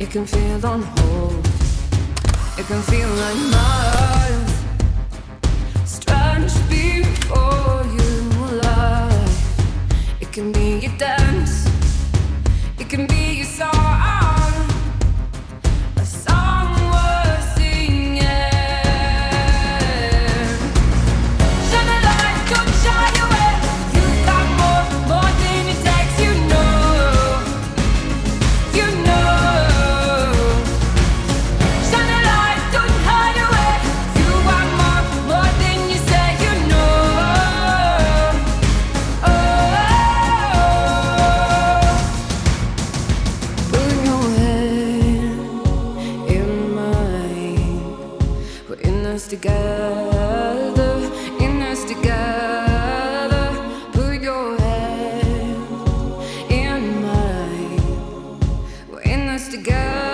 It can feel on hold. It can feel like miles stretched before you alive. It can be your dance. It can be your song. A song worth singing. Shine a light, don't shy away. You've got more than it takes, you know. You know. Shine a light, don't hide away. You want more than you say, you know. Oh, put your hand in mine. We're in this together, in this together. Put your hand in mine. We're in this together.